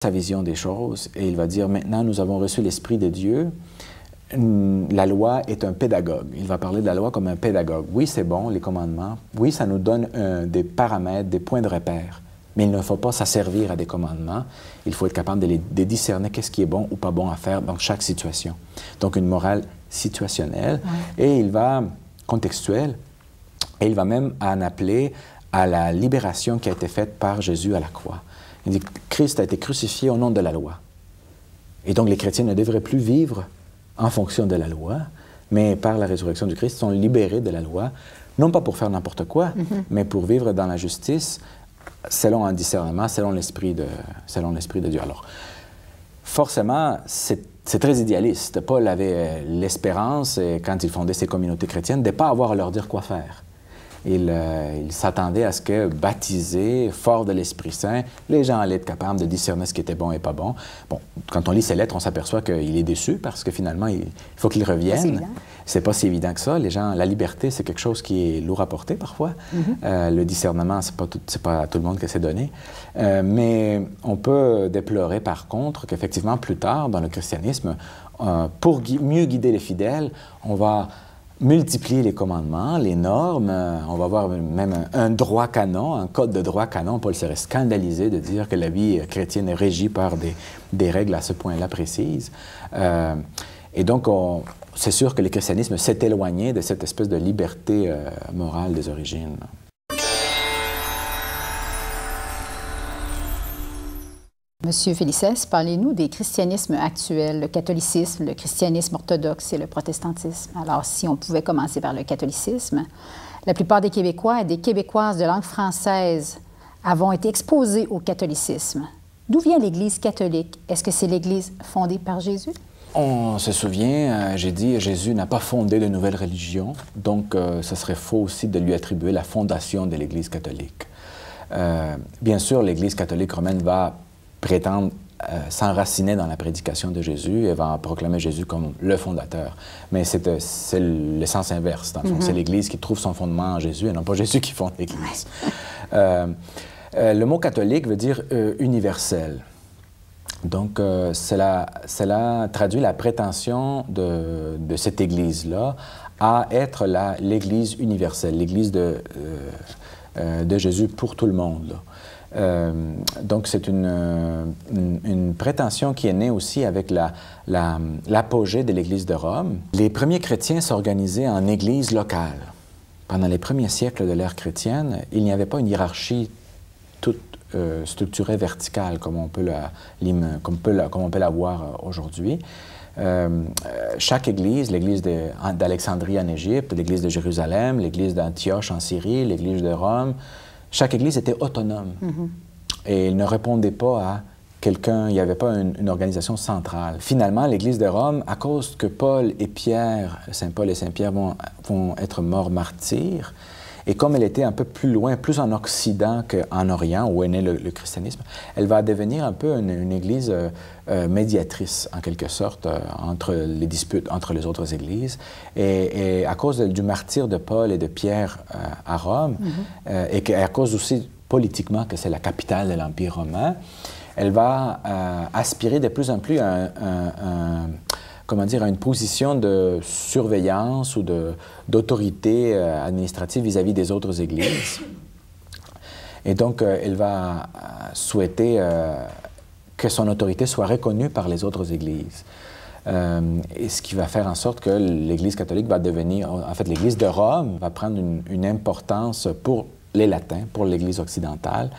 sa vision des choses et il va dire maintenant nous avons reçu l'Esprit de Dieu. La loi est un pédagogue. Il va parler de la loi comme un pédagogue. Oui, c'est bon, les commandements. Oui, ça nous donne des paramètres, des points de repère. Mais il ne faut pas s'asservir à des commandements. Il faut être capable de discerner qu'est-ce qui est bon ou pas bon à faire dans chaque situation. Donc, une morale situationnelle. Et il va, contextuelle, et il va même en appeler à la libération qui a été faite par Jésus à la croix. Il dit Christ a été crucifié au nom de la loi. Et donc, les chrétiens ne devraient plus vivre en fonction de la loi, mais par la résurrection du Christ, ils sont libérés de la loi, non pas pour faire n'importe quoi, mais pour vivre dans la justice, selon un discernement, selon l'Esprit de Dieu. Alors, forcément, c'est très idéaliste. Paul avait l'espérance, quand il fondait ses communautés chrétiennes, de ne pas avoir à leur dire quoi faire. Il s'attendait à ce que, baptisés, forts de l'Esprit Saint, les gens allaient être capables de discerner ce qui était bon et pas bon. Bon, quand on lit ses lettres, on s'aperçoit qu'il est déçu parce que finalement, il faut qu'il revienne. C'est pas si évident que ça. Les gens, la liberté, c'est quelque chose qui est lourd à porter parfois. Le discernement, c'est pas à tout le monde que c'est donné. Mais on peut déplorer par contre qu'effectivement, plus tard, dans le christianisme, pour mieux guider les fidèles, on va multiplier les commandements, les normes. On va avoir même un droit canon, un code de droit canon. Paul serait scandalisé de dire que la vie chrétienne est régie par des règles à ce point-là précises. Et donc, c'est sûr que le christianisme s'est éloigné de cette espèce de liberté morale des origines. Monsieur Félicès, parlez-nous des christianismes actuels, le catholicisme, le christianisme orthodoxe et le protestantisme. Alors, si on pouvait commencer par le catholicisme, la plupart des Québécois et des Québécoises de langue française avons été exposés au catholicisme. D'où vient l'Église catholique? Est-ce que c'est l'Église fondée par Jésus? On se souvient, j'ai dit, Jésus n'a pas fondé de nouvelle religion, donc ce serait faux aussi de lui attribuer la fondation de l'Église catholique. Bien sûr, l'Église catholique romaine va prétendre s'enraciner dans la prédication de Jésus et va proclamer Jésus comme le fondateur. Mais c'est le sens inverse, dans le fond. C'est l'Église qui trouve son fondement en Jésus et non pas Jésus qui fonde l'Église. Le mot catholique veut dire universel. Donc, cela traduit la prétention de cette Église-là à être l'Église universelle, l'Église de Jésus pour tout le monde, là. Donc, c'est une prétention qui est née aussi avec l'apogée de l'Église de Rome. Les premiers chrétiens s'organisaient en églises locales. Pendant les premiers siècles de l'ère chrétienne, il n'y avait pas une hiérarchie toute structurée verticale comme on peut la voir aujourd'hui. Chaque église, l'église d'Alexandrie en Égypte, l'église de Jérusalem, l'église d'Antioche en Syrie, l'église de Rome, chaque église était autonome et il ne répondait pas à quelqu'un, il n'y avait pas une organisation centrale. Finalement, l'église de Rome, à cause que Paul et Pierre, Saint Paul et Saint Pierre vont être morts martyrs, et comme elle était un peu plus loin, plus en Occident qu'en Orient, où est né le christianisme, elle va devenir un peu une église médiatrice, en quelque sorte, entre les disputes entre les autres églises. Et à cause du martyre de Paul et de Pierre à Rome, et à cause aussi politiquement que c'est la capitale de l'Empire romain, elle va aspirer de plus en plus à à une position de surveillance ou d'autorité administrative vis-à-vis des autres églises. Et donc, elle va souhaiter que son autorité soit reconnue par les autres églises. Et ce qui va faire en sorte que l'Église catholique va devenir, en fait, l'Église de Rome va prendre une importance pour les latins, pour l'Église occidentale,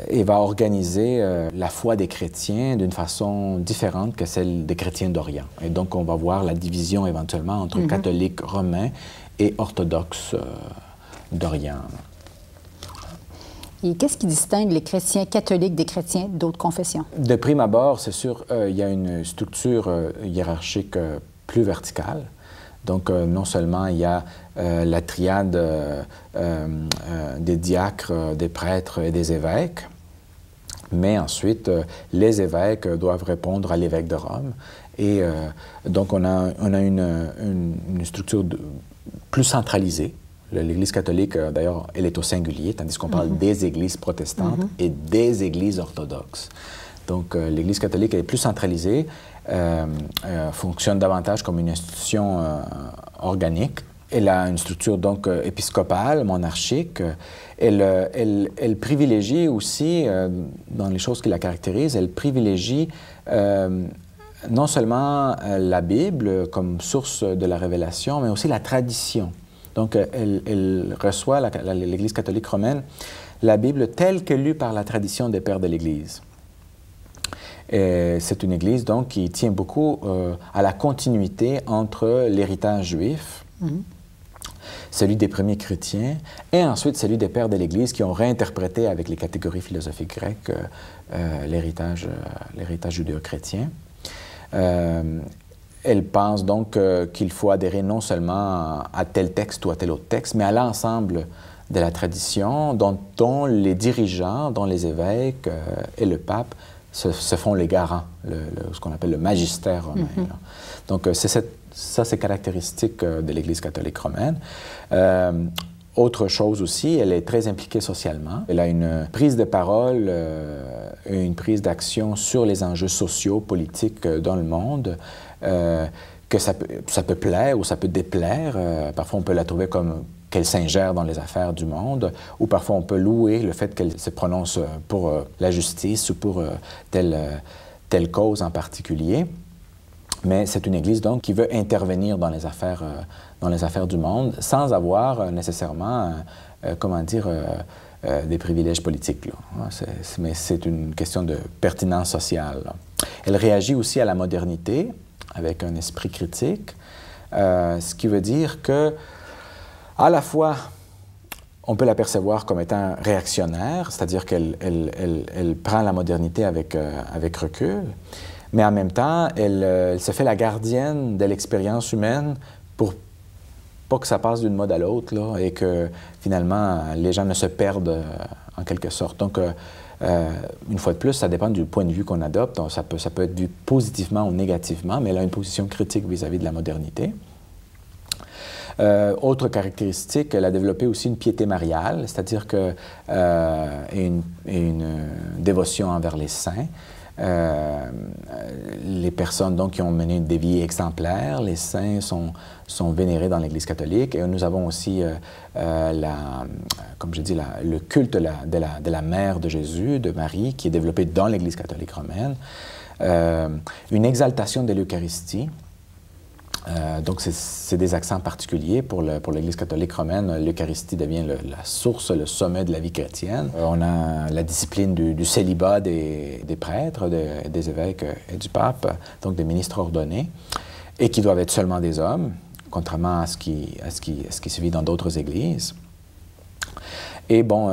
et va organiser la foi des chrétiens d'une façon différente que celle des chrétiens d'Orient. Et donc, on va voir la division éventuellement entre catholiques romains et orthodoxes d'Orient. Et qu'est-ce qui distingue les chrétiens catholiques des chrétiens d'autres confessions? De prime abord, c'est sûr, il y a une structure hiérarchique plus verticale. Donc, non seulement il y a la triade des diacres, des prêtres et des évêques, mais ensuite, les évêques doivent répondre à l'évêque de Rome. Et donc, on a une structure plus centralisée L'Église catholique, d'ailleurs, elle est au singulier, tandis qu'on parle des églises protestantes et des églises orthodoxes. Donc, l'Église catholique est plus centralisée, fonctionne davantage comme une institution organique. Elle a une structure donc épiscopale, monarchique. Elle privilégie aussi, dans les choses qui la caractérisent, elle privilégie non seulement la Bible comme source de la révélation, mais aussi la tradition. Donc, elle reçoit, l'Église catholique romaine, la Bible telle que lue par la tradition des pères de l'Église. C'est une Église, donc, qui tient beaucoup à la continuité entre l'héritage juif, celui des premiers chrétiens, et ensuite celui des pères de l'Église qui ont réinterprété avec les catégories philosophiques grecques l'héritage judéo-chrétien. Elle pense donc qu'il faut adhérer non seulement à tel texte ou à tel autre texte, mais à l'ensemble de la tradition dont les dirigeants, dont les évêques et le pape se font les garants, ce qu'on appelle le magistère romain. Donc, ça, c'est caractéristique de l'Église catholique romaine. Autre chose aussi, elle est très impliquée socialement. Elle a une prise de parole, une prise d'action sur les enjeux sociaux, politiques dans le monde, que ça peut plaire ou ça peut déplaire. Parfois, on peut la trouver comme qu'elle s'ingère dans les affaires du monde, ou parfois on peut louer le fait qu'elle se prononce pour la justice ou pour telle cause en particulier. Mais c'est une Église, donc, qui veut intervenir dans les affaires du monde sans avoir nécessairement, des privilèges politiques. Mais c'est une question de pertinence sociale. Elle réagit aussi à la modernité avec un esprit critique, ce qui veut dire que, à la fois, on peut l'apercevoir comme étant réactionnaire, c'est-à-dire qu'elle prend la modernité avec recul, mais en même temps, elle se fait la gardienne de l'expérience humaine pour pas que ça passe d'une mode à l'autre, là, et que finalement, les gens ne se perdent en quelque sorte. Donc, une fois de plus, ça dépend du point de vue qu'on adopte. Donc, ça peut être vu positivement ou négativement, mais elle a une position critique vis-à-vis de la modernité. Autre caractéristique, elle a développé aussi une piété mariale, c'est-à-dire que une dévotion envers les saints. Les personnes donc, qui ont mené des vies exemplaires, les saints sont vénérés dans l'Église catholique. Et nous avons aussi, comme je dis, le culte de la mère de Jésus, de Marie, qui est développé dans l'Église catholique romaine. Une exaltation de l'Eucharistie. Donc, c'est des accents particuliers pour l'Église catholique romaine. L'Eucharistie devient la source, le sommet de la vie chrétienne. On a la discipline du célibat des prêtres, des évêques et du pape, donc des ministres ordonnés, et qui doivent être seulement des hommes, contrairement à ce qui se vit dans d'autres églises. Et bon,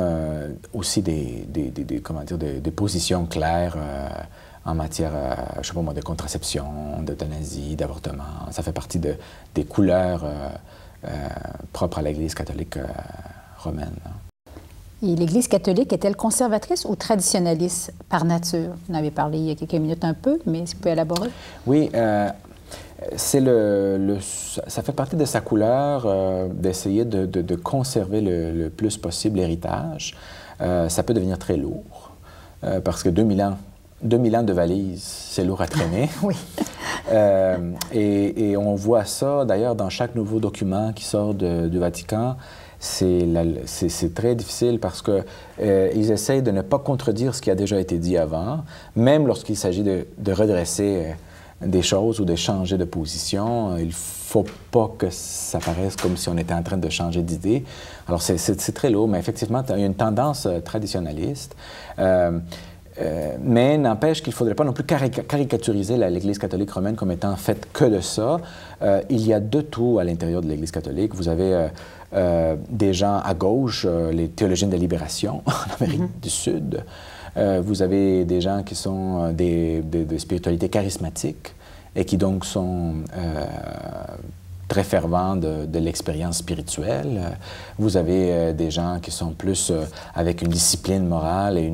aussi des positions claires en matière, je ne sais pas moi, de contraception, d'euthanasie, d'avortement. Ça fait partie des couleurs propres à l'Église catholique romaine. Et l'Église catholique est-elle conservatrice ou traditionnaliste par nature? Vous en avez parlé il y a quelques minutes un peu, mais si vous pouvez élaborer? Oui, ça fait partie de sa couleur d'essayer de conserver le plus possible l'héritage. Ça peut devenir très lourd, parce que 2000 ans de valise, c'est lourd à traîner. Oui. Et on voit ça, d'ailleurs, dans chaque nouveau document qui sort du Vatican. C'est très difficile parce qu'ils essayent de ne pas contredire ce qui a déjà été dit avant, même lorsqu'il s'agit de redresser des choses ou de changer de position. Il ne faut pas que ça paraisse comme si on était en train de changer d'idée. Alors, c'est très lourd, mais effectivement, il y a une tendance traditionnaliste. Mais n'empêche qu'il ne faudrait pas non plus caricaturiser l'Église catholique romaine comme étant faite que de ça. Il y a de tout à l'intérieur de l'Église catholique. Vous avez des gens à gauche, les théologiens de libération en Amérique du Sud. Vous avez des gens qui sont de spiritualité charismatique et qui donc sont très fervents de l'expérience spirituelle. Vous avez des gens qui sont plus avec une discipline morale et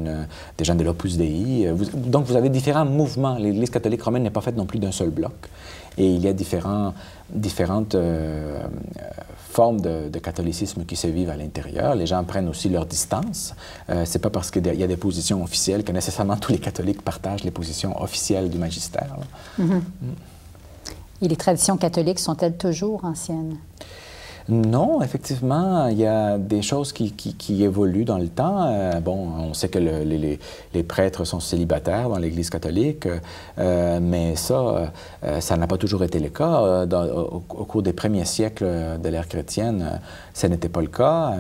des gens de l'Opus Dei. Donc, vous avez différents mouvements. L'Église catholique romaine n'est pas faite non plus d'un seul bloc. Et il y a différentes formes de catholicisme qui se vivent à l'intérieur. Les gens prennent aussi leur distance. C'est pas parce qu'il y a des positions officielles que nécessairement tous les catholiques partagent les positions officielles du magistère. Et les traditions catholiques sont-elles toujours anciennes? Non, effectivement, il y a des choses qui évoluent dans le temps. Bon, on sait que les prêtres sont célibataires dans l'Église catholique, mais ça n'a pas toujours été le cas. Au cours des premiers siècles de l'ère chrétienne, ce n'était pas le cas.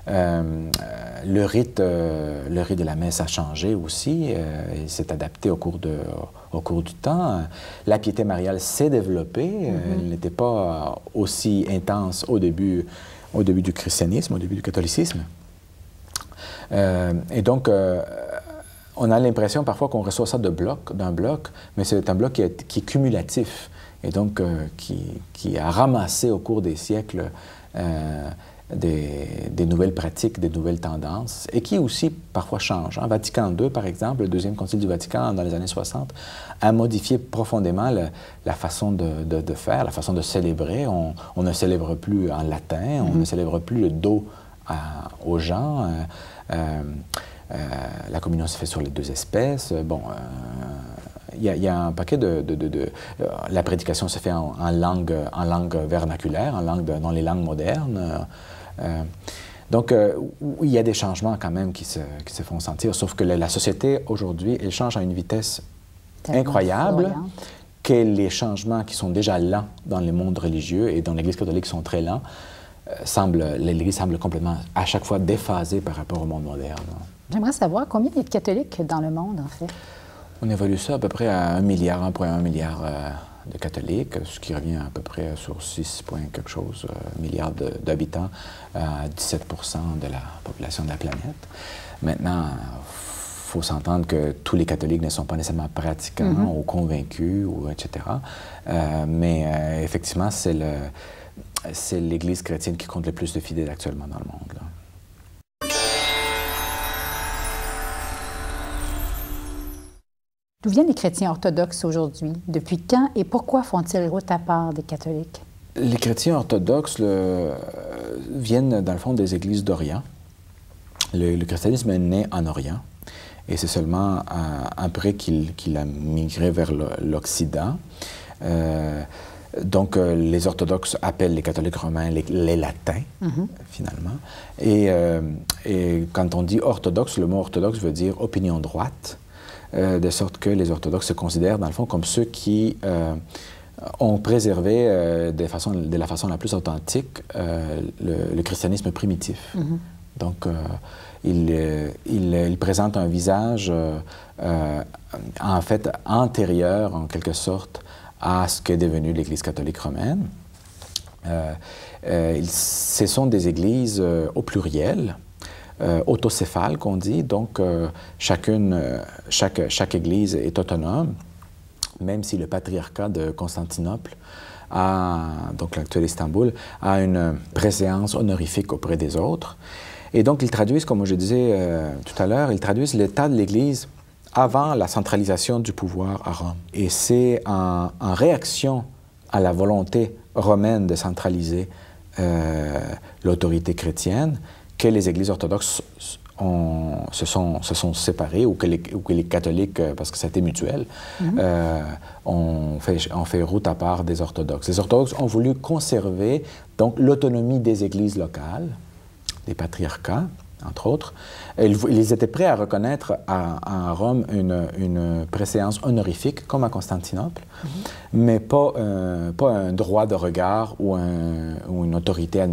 Le rite de la messe a changé aussi, il s'est adapté au cours du temps. La piété mariale s'est développée, elle n'était pas aussi intense au début du christianisme, au début du catholicisme. Et donc, on a l'impression parfois qu'on reçoit ça d'un bloc, mais c'est un bloc qui est cumulatif, et donc qui a ramassé au cours des siècles des nouvelles pratiques, des nouvelles tendances, et qui aussi parfois changent. Vatican II, par exemple, le deuxième concile du Vatican dans les années 60, a modifié profondément la façon de faire, la façon de célébrer. On ne célèbre plus en latin, on ne célèbre plus le do aux gens. La communion se fait sur les deux espèces. Bon, il y a un paquet la prédication se fait en langue vernaculaire, dans les langues modernes. Donc, il y a des changements quand même qui se font sentir, sauf que la société, aujourd'hui, elle change à une vitesse incroyable, que les changements qui sont déjà lents dans le monde religieux et dans l'Église catholique sont très lents, l'Église semble complètement, à chaque fois, déphasée par rapport au monde moderne. J'aimerais savoir combien il y a de catholiques dans le monde, en fait? On évalue ça à peu près à 1 milliard, 1,1 milliard de catholiques, ce qui revient à peu près sur 6 points quelque chose milliards d'habitants, à 17 % de la population de la planète. Maintenant, il faut s'entendre que tous les catholiques ne sont pas nécessairement pratiquants ou convaincus, etc. Mais effectivement, c'est l'Église chrétienne qui compte le plus de fidèles actuellement dans le monde, là. D'où viennent les chrétiens orthodoxes aujourd'hui? Depuis quand et pourquoi font-ils route à part des catholiques? Les chrétiens orthodoxes viennent, dans le fond, des églises d'Orient. Le christianisme est né en Orient, et c'est seulement après qu'il a migré vers l'Occident. Donc, les orthodoxes appellent les catholiques romains les latins, finalement. Et quand on dit orthodoxe, le mot orthodoxe veut dire opinion droite, de sorte que les orthodoxes se considèrent, dans le fond, comme ceux qui ont préservé de la façon la plus authentique le christianisme primitif. Donc, ils présentent un visage, en fait, antérieur, en quelque sorte, à ce qu'est devenue l'Église catholique romaine. Ce sont des églises au pluriel, autocéphales, qu'on dit. Donc, chaque église est autonome, même si le patriarcat de Constantinople, donc l'actuel Istanbul, a une préséance honorifique auprès des autres. Et donc, ils traduisent, comme je disais tout à l'heure, ils traduisent l'état de l'Église avant la centralisation du pouvoir à Rome. Et c'est en réaction à la volonté romaine de centraliser l'autorité chrétienne que les églises orthodoxes se sont séparées, ou que les catholiques, parce que c'était mutuel, ont fait route à part des orthodoxes. Les orthodoxes ont voulu conserver donc l'autonomie des églises locales, des patriarcats, entre autres. Ils étaient prêts à reconnaître à Rome une préséance honorifique, comme à Constantinople, mais pas un droit de regard ou une autorité administrative.